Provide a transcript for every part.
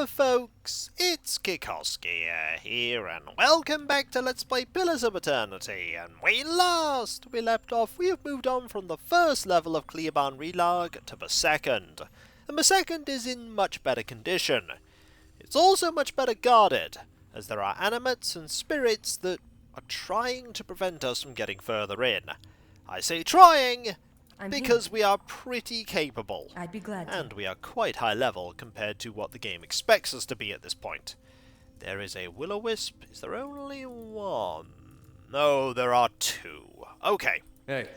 Hello folks, it's Kikoskia here, and welcome back to Let's Play Pillars of Eternity. And we left off, we have moved on from the first level of Cliaban Rilag to the second. And the second is in much better condition. It's also much better guarded, as there are animates and spirits that are trying to prevent us from getting further in. I say trying, because we are pretty capable. I'd be glad to. And we are quite high level compared to what the game expects us to be at this point. There is a will-o-wisp. Is there only one? No, there are two. Okay. Hey.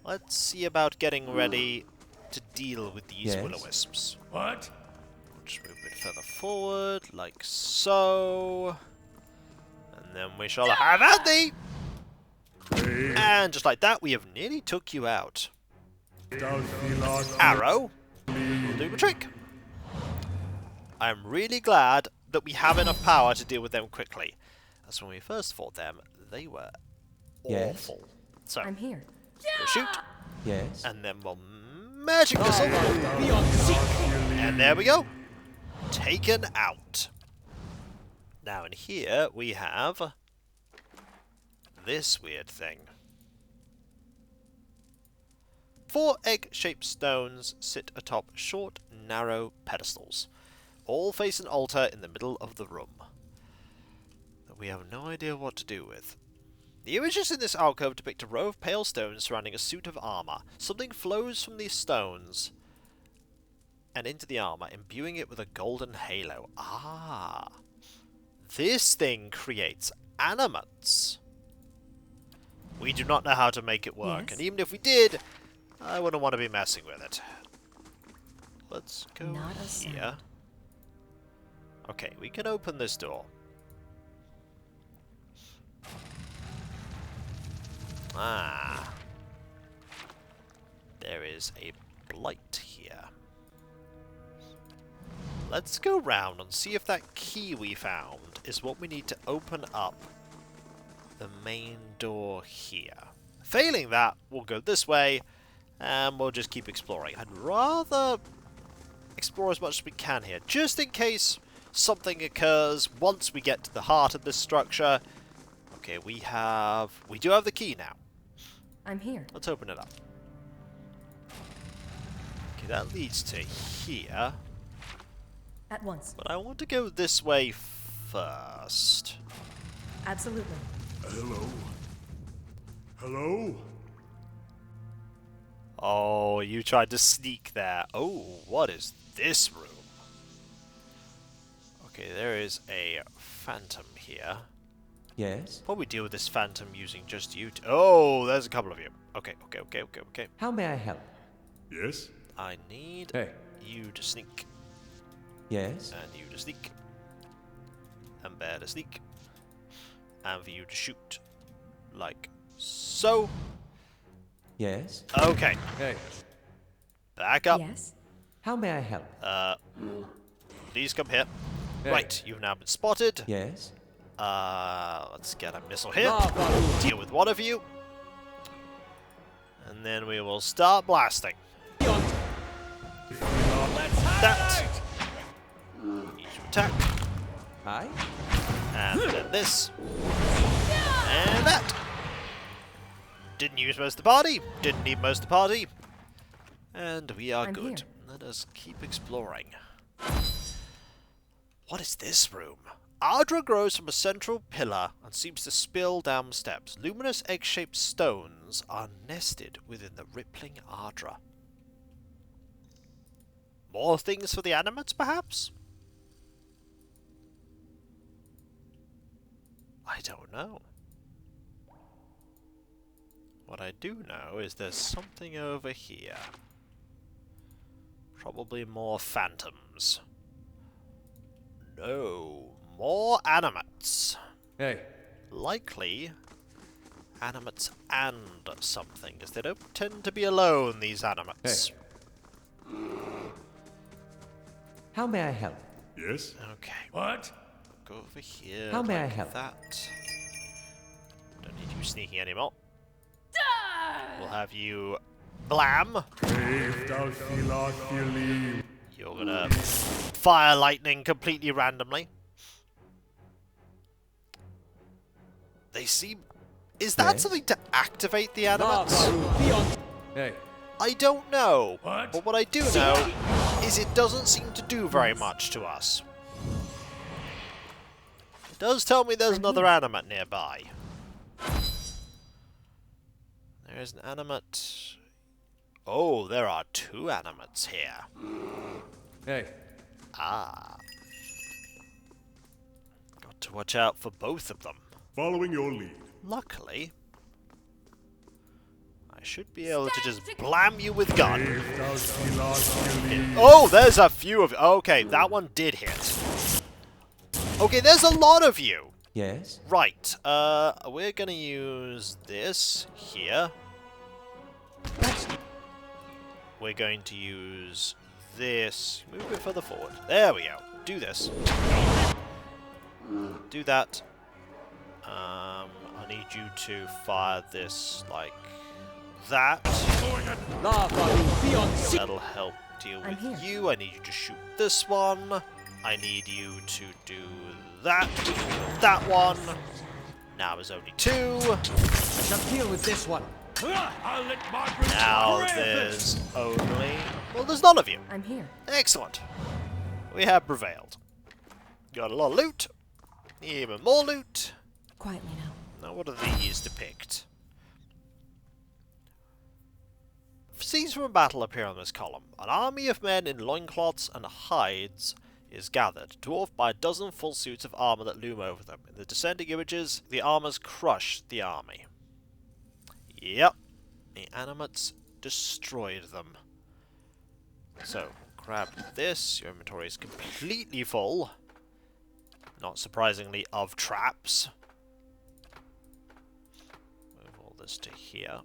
Let's see about getting ready to deal with these Yes. will-o-wisps. What? We'll just move a bit further forward, like so. And then we shall have at thee! And just like that, we have nearly took you out. Arrow will do the trick. I'm really glad that we have enough power to deal with them quickly. As when we first fought them, they were awful. So, I'm here. we'll shoot, Yes. and then we'll magic missile. And there we go. Taken out. Now in here we have this weird thing. 4 egg-shaped stones sit atop short, narrow pedestals. All face an altar in the middle of the room that we have no idea what to do with. The images in this alcove depict a row of pale stones surrounding a suit of armor. Something flows from these stones and into the armor, imbuing it with a golden halo. Ah! This thing creates animates. We do not know how to make it work, Yes. and even if we did, I wouldn't want to be messing with it. Let's go Not a here. sound. Okay, we can open this door. Ah. There is a blight here. Let's go round and see if that key we found is what we need to open up the main door here. Failing that, we'll go this way, and we'll just keep exploring. I'd rather explore as much as we can here, just in case something occurs once we get to the heart of this structure. Okay, we do have the key now. I'm here. Let's open it up. Okay, that leads to here. At once. But I want to go this way first. Absolutely. Hello. Hello. Oh, you tried to sneak there. Oh, what is this room? Okay, there is a phantom here. Yes. Probably deal with this phantom using just you. Oh, there's a couple of you. Okay. How may I help? Yes. I need you to sneak. Yes. And you to sneak. And Bear to sneak. And for you to shoot. Like so. Yes. Okay. Hey. Back up. Yes. How may I help? Please come here. Hey. Right, you've now been spotted. Yes. Let's get a missile here. Deal with one of you. And then we will start blasting. That. Need to attack. Hi. And then this. And that. Didn't use most of the party. Didn't need most of the party. And we are I'm good. here. Let us keep exploring. What is this room? Adra grows from a central pillar and seems to spill down steps. Luminous egg-shaped stones are nested within the rippling Adra. More things for the animates, perhaps? I don't know. What I do know is there's something over here. Probably more phantoms. No, more animates. Hey. Likely animates and something, as they don't tend to be alone, these animates. How may I help? Yes? Okay. What? Go over here. How may I like help? That. Don't need you sneaking anymore. We'll have you blam. If thou feel feeling. You're gonna fire lightning completely randomly. They seem... Is that Yes? something to activate the animates? Hey. I don't know. What? But what I do know is it doesn't seem to do very much to us. It does tell me there's another animate nearby. There is an animate... Oh, there are 2 animates here. Hey. Ah. Got to watch out for both of them. Following your lead. Luckily, I should be able to just blam you with gun. Oh, there's a few of you. Okay, that one did hit. Okay, there's a lot of you. Yes? Right, we're gonna use this here. We're going to use this. Move it further forward. There we go. Do this. Do that. I need you to fire this like that. That'll help deal with you. I need you to shoot this one. I need you to do that. That one. Now there's only 2. Now deal with this one. Now there's only... Well, there's none of you. I'm here. Excellent. We have prevailed. Got a lot of loot. Even more loot. Quietly now. Now what do these depict? Scenes from a battle appear on this column. An army of men in loincloths and hides is gathered, dwarfed by a dozen full suits of armour that loom over them. In the descending images, the armours crush the army. Yep, the animates destroyed them. So, grab this. Your inventory is completely full. Not surprisingly, of traps. Move all this to here.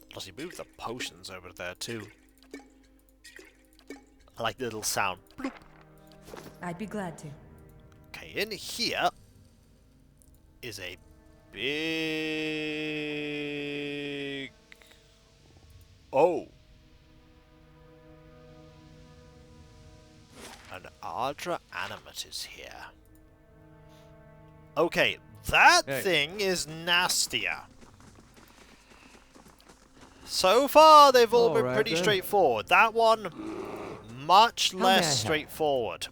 Plus, you move the potions over there too. I like the little sound. Bloop. I'd be glad to. Okay, in here is a big... Oh! An Adra animate is here. Okay, that thing is nastier. So far, they've all been pretty straightforward. That one, much less straightforward.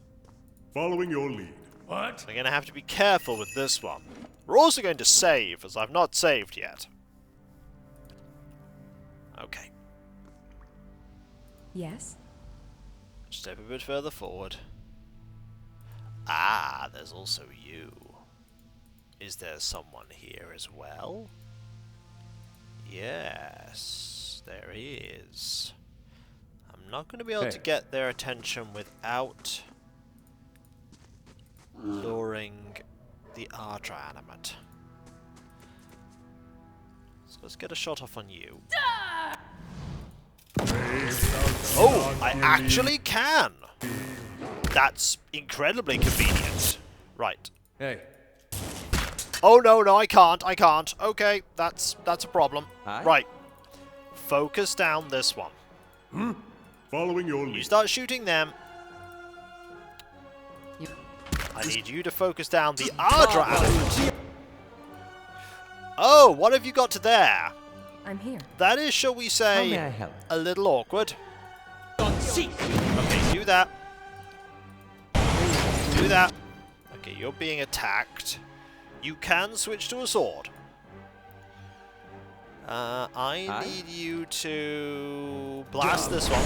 Following your lead. What? We're going to have to be careful with this one. We're also going to save, as I've not saved yet. Okay. Yes? Step a bit further forward. Ah, there's also you. Is there someone here as well? Yes, there is. I'm not going to be able to get their attention without luring the Adra animate. So let's get a shot off on you. Oh, I actually can! That's incredibly convenient. Right. Hey. Oh no, I can't. Okay, that's a problem. Aye? Right. Focus down this one. Following your You lead. start shooting them. I need you to focus down the Adra animate. Oh, what have you got to there? I'm here. That is, shall we How say, may I help? a little awkward. Okay, do that. Do that. Okay, you're being attacked. You can switch to a sword. I need you to blast this one.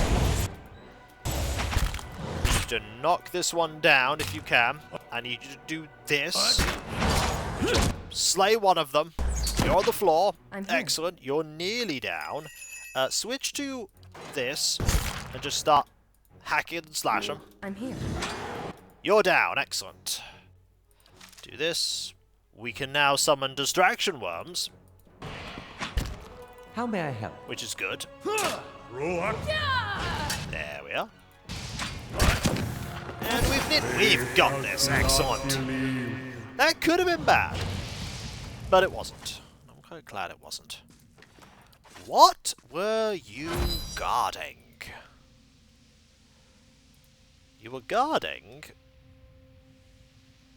To knock this one down if you can. I need you to do this. Slay one of them. You're on the floor. I'm here. Excellent. You're nearly down. Switch to this and just start hacking and slash them. I'm here. You're down. Excellent. Do this. We can now summon distraction worms, How may I help? which is good. Roll up. There we are. And we've got this. Excellent. That could have been bad, but it wasn't. I'm quite glad it wasn't. What were you guarding? You were guarding...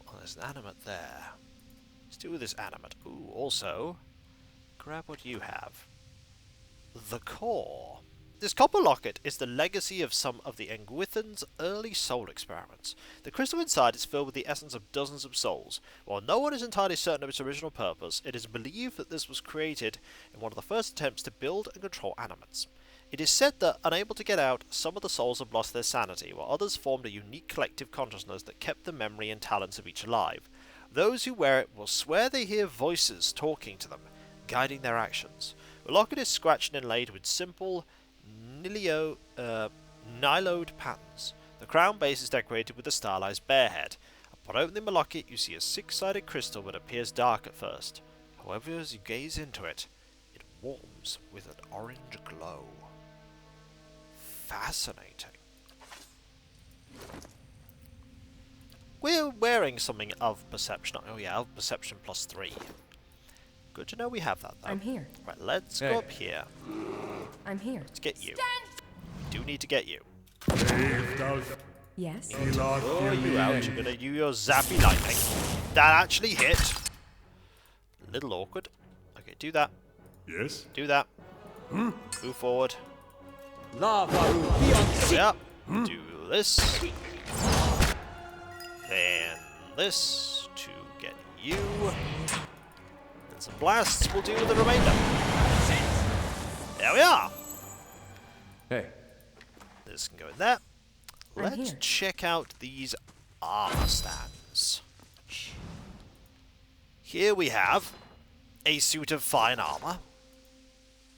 Oh, there's an animate there. Let's deal with this animate. Ooh, also... Grab what you have. The core. This copper locket is the legacy of some of the Engwithan's early soul experiments. The crystal inside is filled with the essence of dozens of souls. While no one is entirely certain of its original purpose, it is believed that this was created in one of the first attempts to build and control animates. It is said that, unable to get out, some of the souls have lost their sanity, while others formed a unique collective consciousness that kept the memory and talents of each alive. Those who wear it will swear they hear voices talking to them, guiding their actions. The locket is scratched and inlaid with simple nilode patterns. The crown base is decorated with a stylized bear head. Upon opening the locket, you see a six-sided crystal that appears dark at first. However, as you gaze into it, it warms with an orange glow. Fascinating. We're wearing something of perception. Oh yeah, of perception +3. Good to know we have that, though. I'm here. Right, let's go up here. I'm here. Let's get you. We do need to get you. Yes. Oh, you out. You're gonna use your zappy lightning. That actually hit. A little awkward. Okay, do that. Yes? Do that. Move forward. Lava There we are. Do this. Then this to get you. And some blasts will do with the remainder. There we are. Hey. This can go in there. I'm Let's here. check out these armor stands. Here we have a suit of fine armor.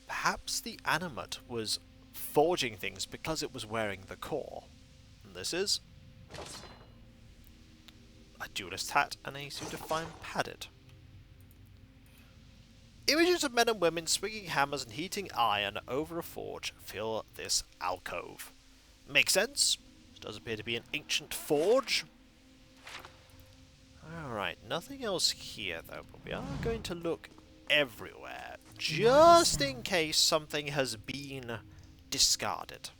Perhaps the animate was forging things because it was wearing the core. And this is a duelist hat and a suit of fine padded. Images of men and women swinging hammers and heating iron over a forge fill this alcove. Makes sense. This does appear to be an ancient forge. Alright, nothing else here though, but we are going to look everywhere, just in case something has been discarded.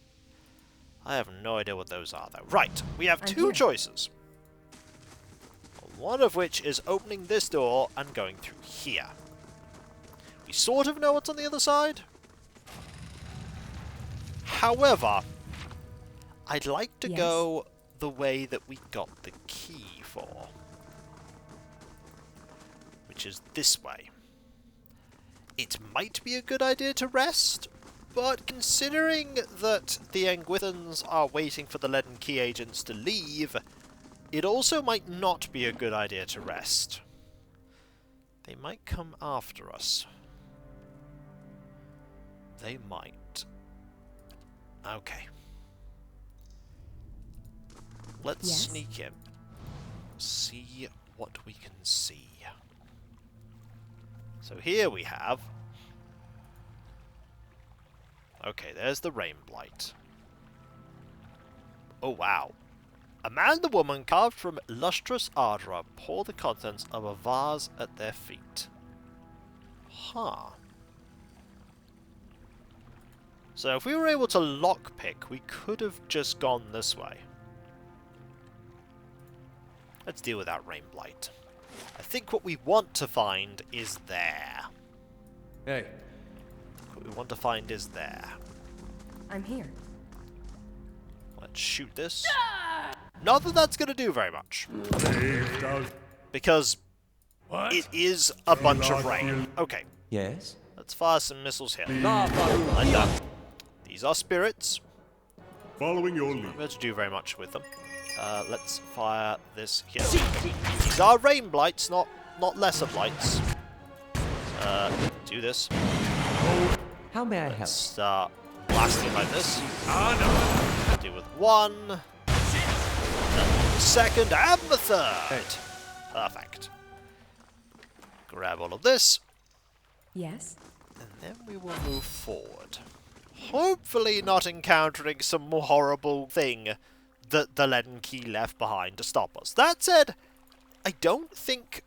I have no idea what those are though. Right, we have I'm two here. choices. One of which is opening this door and going through here. We sort of know what's on the other side. However, I'd like to Yes. go the way that we got the key for. Which is this way. It might be a good idea to rest, but considering that the Engwithans are waiting for the Leaden Key agents to leave, it also might not be a good idea to rest. They might come after us. They might. Okay. Let's Yes? sneak in. See what we can see. So here we have... Okay, there's the rain blight. Oh wow. A man and a woman carved from lustrous Adra pour the contents of a vase at their feet. Huh. So if we were able to lockpick, we could have just gone this way. Let's deal with that rain blight. I think what we want to find is there. Hey. What we want to find is there. I'm here. Let's shoot this. Not that that's going to do very much. Because it is a bunch of rain. Okay, Yes? let's fire some missiles here. Lava And done. These are spirits. Following your I'm lead. going to do very much with them. Let's fire this here. These are rain blights, not lesser blights. Do this. How may I help? Let's start blasting like this. Deal with one. The second and the third. Perfect. Grab all of this. Yes. And then we will move forward. Hopefully not encountering some horrible thing that the Leaden Key left behind to stop us. That said, I don't think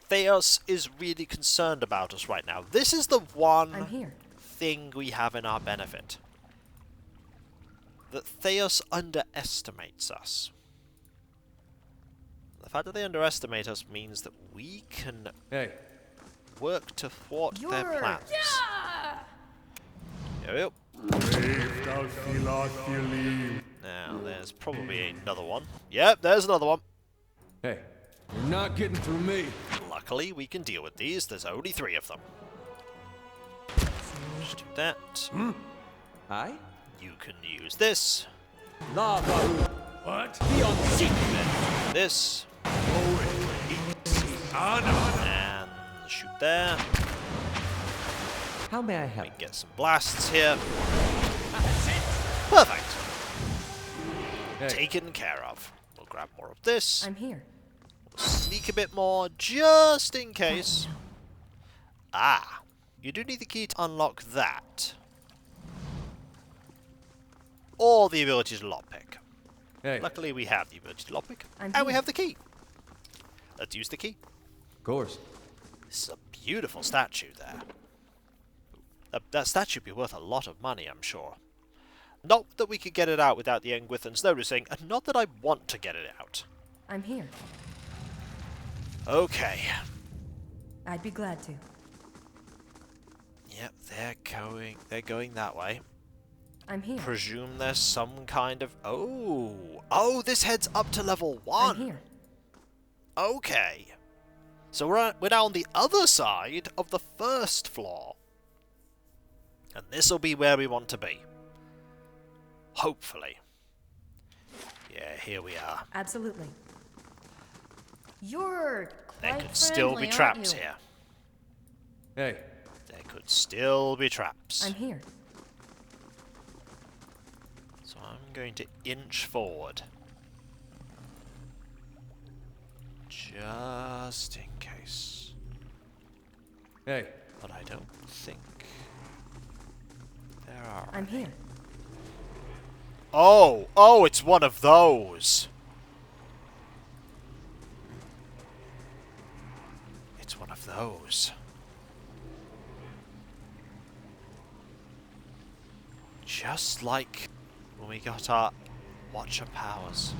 Theos is really concerned about us right now. This is the I'm one here. thing we have in our benefit. that Theos underestimates us. The fact that they underestimate us means that we can work to thwart their plans. Here we go. Now, there's probably another one. Yep, there's another one. Hey, you're not getting through me. Luckily, we can deal with these. There's only 3 of them. Just do that. Aye? You can use this. Lava. What? Beyond secret. This. Anna. And shoot there. How may I We help? can get some blasts here. Perfect. Taken care of. We'll grab more of this. I'm here. We'll sneak a bit more just in case. Ah. You do need the key to unlock that. Or the ability to lockpick. Hey, Luckily, we have the ability to lockpick. I'm And we here. have the key. Let's use the key. of course. This is a beautiful statue there. That statue would be worth a lot of money, I'm sure. Not that we could get it out without the Engwithans noticing, and not that I want to get it out. I'm here. Okay. I'd be glad to. Yep, they're going that way. I'm here. Presume there's some kind of... Oh, this heads up to level 1. I'm here. Okay. So we're now on the other side of the first floor. And this'll be where we want to be. Hopefully. Yeah, here we are. Absolutely. You're There quite could still be friendly, traps aren't you? here. Hey, There could still be traps. I'm here. So I'm going to inch forward. Just in case. hey. But I don't think there are. I'm here. Oh, it's one of those. It's one of those. Just like when we got our Watcher powers.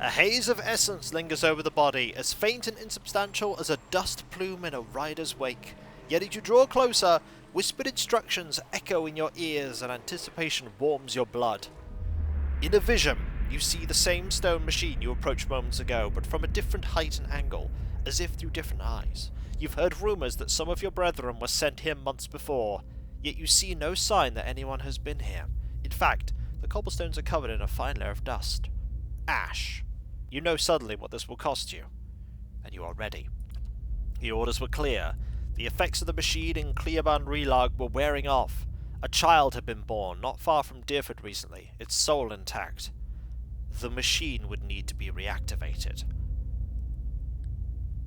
A haze of essence lingers over the body, as faint and insubstantial as a dust plume in a rider's wake. Yet as you draw closer, whispered instructions echo in your ears and anticipation warms your blood. In a vision, you see the same stone machine you approached moments ago, but from a different height and angle, as if through different eyes. You've heard rumours that some of your brethren were sent here months before, yet you see no sign that anyone has been here. In fact, the cobblestones are covered in a fine layer of dust. Ash. You know suddenly what this will cost you, and you are ready. The orders were clear. The effects of the machine in Cliaban Rilag were wearing off. A child had been born not far from Deerford recently, its soul intact. The machine would need to be reactivated.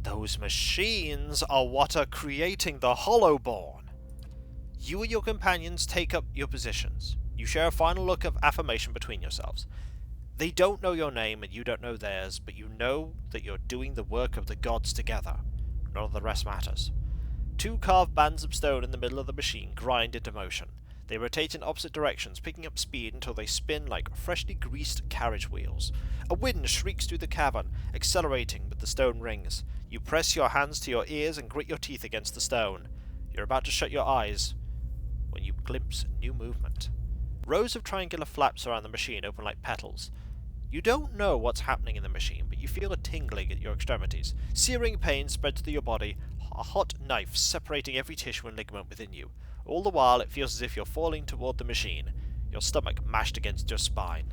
Those machines are what are creating the Hollowborn. You and your companions take up your positions. You share a final look of affirmation between yourselves. They don't know your name and you don't know theirs, but you know that you're doing the work of the gods together. None of the rest matters. 2 carved bands of stone in the middle of the machine grind into motion. They rotate in opposite directions, picking up speed until they spin like freshly greased carriage wheels. A wind shrieks through the cavern, accelerating with the stone rings. You press your hands to your ears and grit your teeth against the stone. You're about to shut your eyes when you glimpse new movement. Rows of triangular flaps around the machine open like petals. You don't know what's happening in the machine, but you feel a tingling at your extremities. Searing pain spreads through your body, a hot knife separating every tissue and ligament within you. All the while, it feels as if you're falling toward the machine, your stomach mashed against your spine.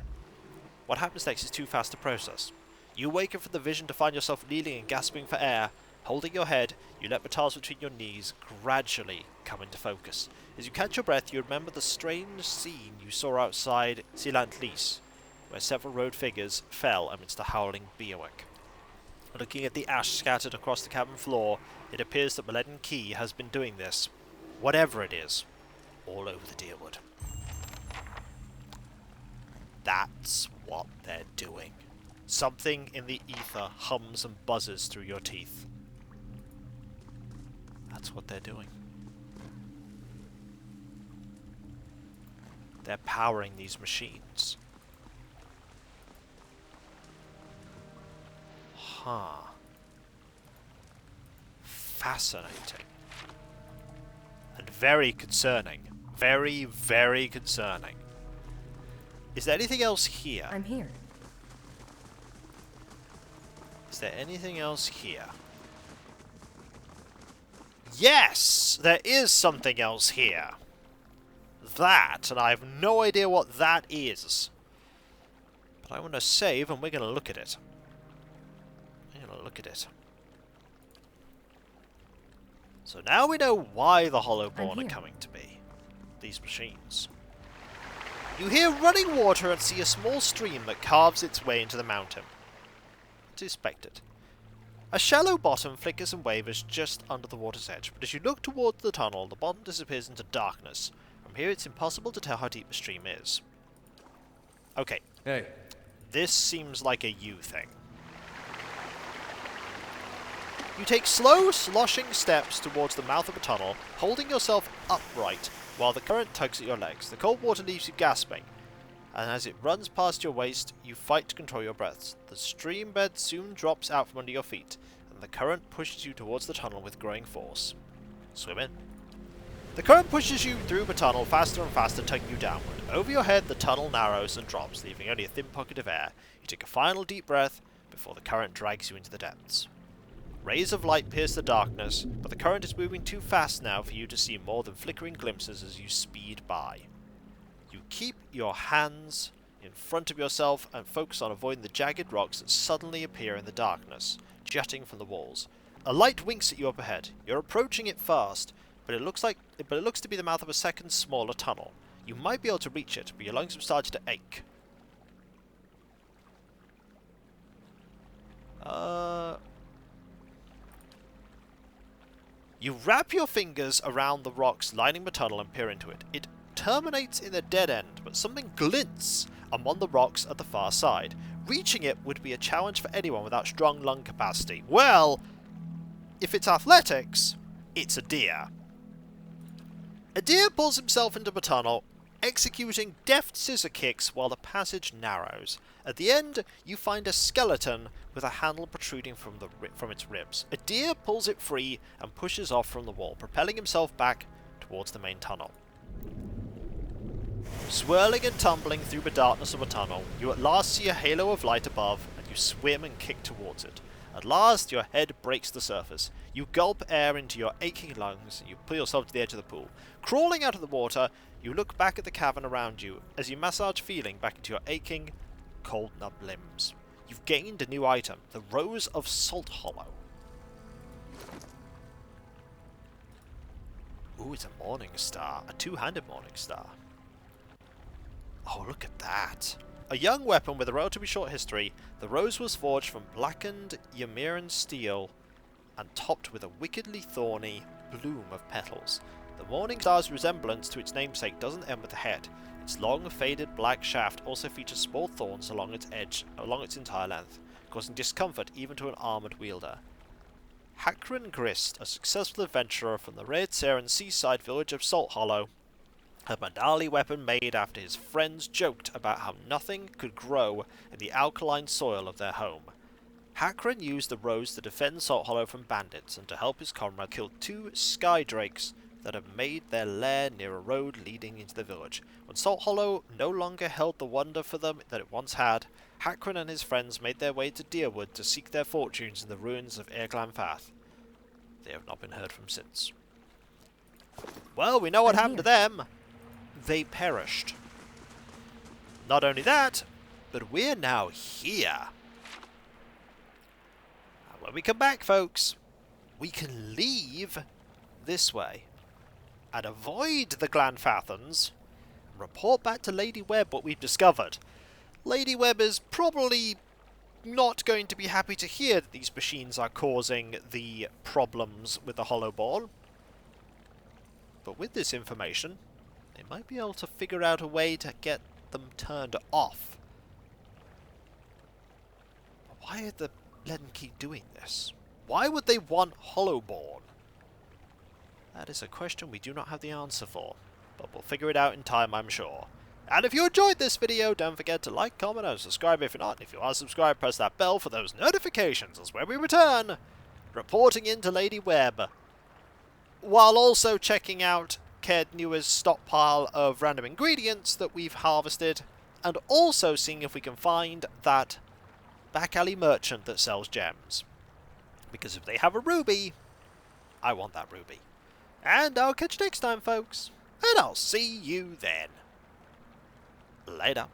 What happens next is too fast to process. You awaken from the vision to find yourself kneeling and gasping for air. Holding your head, you let batals between your knees gradually come into focus. As you catch your breath, you remember the strange scene you saw outside Silantlis, where several robed figures fell amidst the howling Beowulf. Looking at the ash scattered across the cabin floor, it appears that Leaden Key has been doing this, whatever it is, all over the Deerwood. That's what they're doing. Something in the ether hums and buzzes through your teeth. That's what they're doing. They're powering these machines. Huh. Fascinating. And very concerning. Very, very concerning. Is there anything else here? I'm here. Is there anything else here? Yes! There is something else here. That, and I have no idea what that is. But I want to save, and we're going to look at it. We're going to look at it. So now we know why the Hollowborn are coming to be. These machines. You hear running water and see a small stream that carves its way into the mountain. As expected. A shallow bottom flickers and wavers just under the water's edge, but as you look towards the tunnel, the bottom disappears into darkness. From here it's impossible to tell how deep the stream is. Okay. Hey. This seems like a you thing. You take slow, sloshing steps towards the mouth of the tunnel, holding yourself upright while the current tugs at your legs. The cold water leaves you gasping, and as it runs past your waist, you fight to control your breaths. The stream bed soon drops out from under your feet, and the current pushes you towards the tunnel with growing force. Swim in. The current pushes you through the tunnel faster and faster, tugging you downward. Over your head, the tunnel narrows and drops, leaving only a thin pocket of air. You take a final deep breath before the current drags you into the depths. Rays of light pierce the darkness, but the current is moving too fast now for you to see more than flickering glimpses as you speed by. You keep your hands in front of yourself and focus on avoiding the jagged rocks that suddenly appear in the darkness, jutting from the walls. A light winks at you up ahead. You're approaching it fast, but it looks to be the mouth of a second, smaller tunnel. You might be able to reach it, but your lungs have started to ache. You wrap your fingers around the rocks lining the tunnel and peer into it. It terminates in a dead end, but something glints among the rocks at the far side. Reaching it would be a challenge for anyone without strong lung capacity. Well, if it's athletics, it's a deer. A deer pulls himself into the tunnel, executing deft scissor kicks while the passage narrows. At the end, you find a skeleton with a handle protruding from its ribs. A deer pulls it free and pushes off from the wall, propelling himself back towards the main tunnel. Swirling and tumbling through the darkness of a tunnel, you at last see a halo of light above, and you swim and kick towards it. At last, your head breaks the surface. You gulp air into your aching lungs, and you pull yourself to the edge of the pool. Crawling out of the water, you look back at the cavern around you as you massage feeling back into your aching, cold, numb limbs. You've gained a new item, the Rose of Salt Hollow. Ooh, it's a morning star, a two-handed morning star. Oh, look at that. A young weapon with a relatively short history, the rose was forged from blackened Ymiran steel and topped with a wickedly thorny bloom of petals. The morning star's resemblance to its namesake doesn't end with the head. Its long, faded black shaft also features small thorns along its edge, along its entire length, causing discomfort even to an armoured wielder. Hakran Grist, a successful adventurer from the Raedsaran seaside village of Salt Hollow, a Mandali weapon made after his friends joked about how nothing could grow in the alkaline soil of their home. Hakran used the rose to defend Salt Hollow from bandits and to help his comrade kill two sky drakes that had made their lair near a road leading into the village. When Salt Hollow no longer held the wonder for them that it once had, Hakran and his friends made their way to Deerwood to seek their fortunes in the ruins of Erglanfath. They have not been heard from since. Well, we know what happened to them. They perished. Not only that, but we're now here. And when we come back, folks, we can leave this way and avoid the Glanfathans and report back to Lady Webb what we've discovered. Lady Webb is probably not going to be happy to hear that these machines are causing the problems with the Hollowborn. But with this information, they might be able to figure out a way to get them turned off. But why are the Leaden Key doing this? Why would they want Hollowborn? That is a question we do not have the answer for, but we'll figure it out in time, I'm sure. And if you enjoyed this video, don't forget to like, comment, and subscribe if you're not. If you are subscribed, press that bell for those notifications as when we return, reporting into Lady Webb, while also checking out Caird Newer's stockpile of random ingredients that we've harvested, and also seeing if we can find that back alley merchant that sells gems. Because if they have a ruby, I want that ruby. And I'll catch you next time, folks. And I'll see you then. Later.